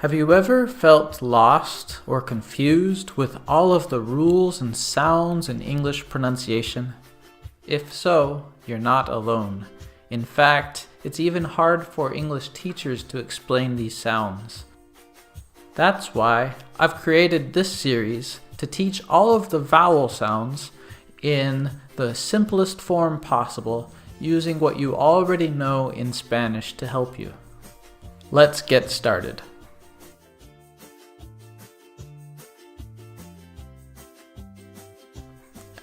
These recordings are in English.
Have you ever felt lost or confused with all of the rules and sounds in English pronunciation? If so, you're not alone. In fact, it's even hard for English teachers to explain these sounds. That's why I've created this series to teach all of the vowel sounds in the simplest form possible, using what you already know in Spanish to help you. Let's get started.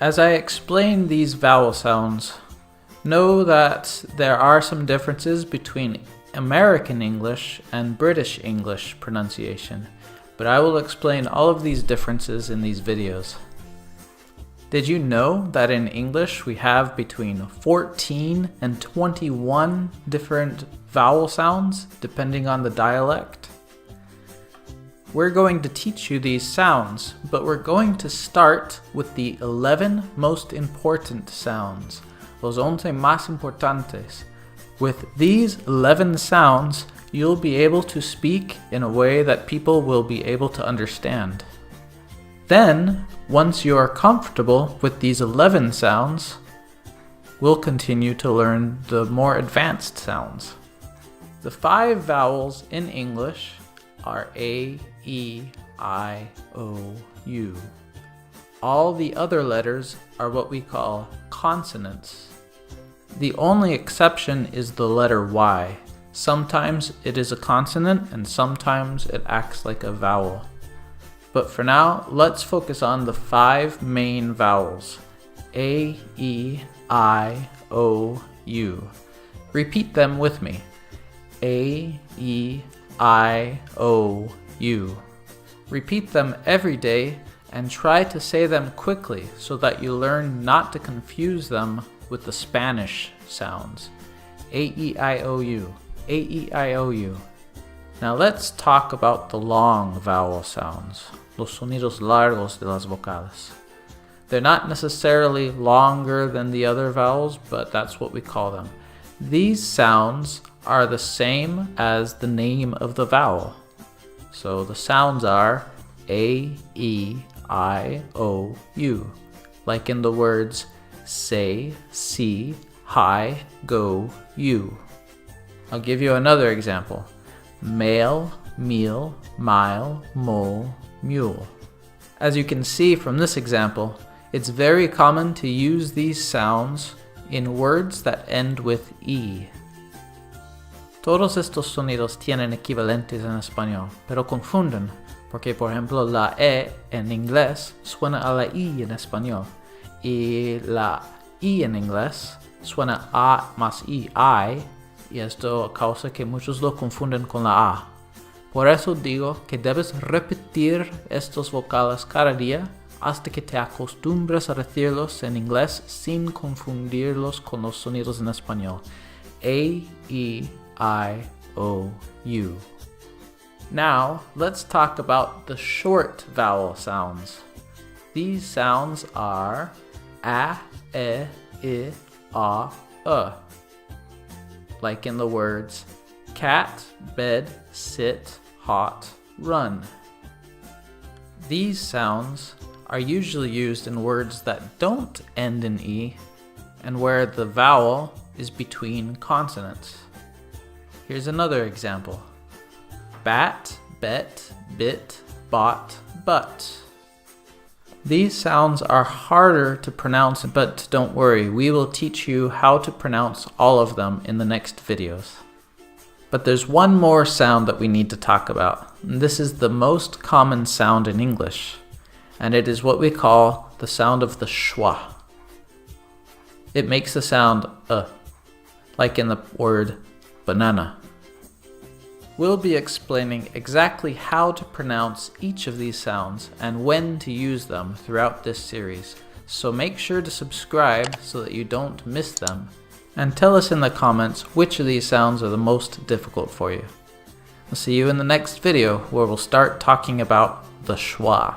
As I explain these vowel sounds, know that there are some differences between American English and British English pronunciation, but I will explain all of these differences in these videos. Did you know that in English we have between 14 and 21 different vowel sounds depending on the dialect? We're going to teach you these sounds, but we're going to start with the 11 most important sounds, los 11 más importantes. With these 11 sounds, you'll be able to speak in a way that people will be able to understand. Then, once you're comfortable with these 11 sounds, we'll continue to learn the more advanced sounds. The 5 vowels in English are A, E, I, O, U. All the other letters are what we call consonants. The only exception is the letter Y. Sometimes it is a consonant and sometimes it acts like a vowel. But for now, let's focus on the 5 main vowels. A, E, I, O, U. Repeat them with me. A, E, I, O, U. Repeat them every day and try to say them quickly so that you learn not to confuse them with the Spanish sounds. A-E-I-O-U, A-E-I-O-U. Now let's talk about the long vowel sounds, los sonidos largos de las vocales. They're not necessarily longer than the other vowels, but that's what we call them. These sounds are the same as the name of the vowel. So the sounds are A, E, I, O, U, like in the words say, see, hi, go, you. I'll give you another example. Male, meal, mile, mole, mule. As you can see from this example, it's very common to use these sounds in words that end with E. Todos estos sonidos tienen equivalentes en español, pero confunden, porque por ejemplo la E en inglés suena a la I en español, y la I en inglés suena A más I, y esto causa que muchos lo confunden con la A. Por eso digo que debes repetir estos vocales cada día hasta que te acostumbres a decirlos en inglés sin confundirlos con los sonidos en español. A, E, I, O, U. Now, let's talk about the short vowel sounds. These sounds are A, E, I, A. Like in the words cat, bed, sit, hot, run. These sounds are usually used in words that don't end in E and where the vowel is between consonants. Here's another example. Bat, bet, bit, bought, but. These sounds are harder to pronounce, but don't worry, we will teach you how to pronounce all of them in the next videos. But there's one more sound that we need to talk about. And this is the most common sound in English, and it is what we call the sound of the schwa. It makes the sound like in the word banana. We'll be explaining exactly how to pronounce each of these sounds and when to use them throughout this series, so make sure to subscribe so that you don't miss them, and tell us in the comments which of these sounds are the most difficult for you. I'll see you in the next video where we'll start talking about the schwa.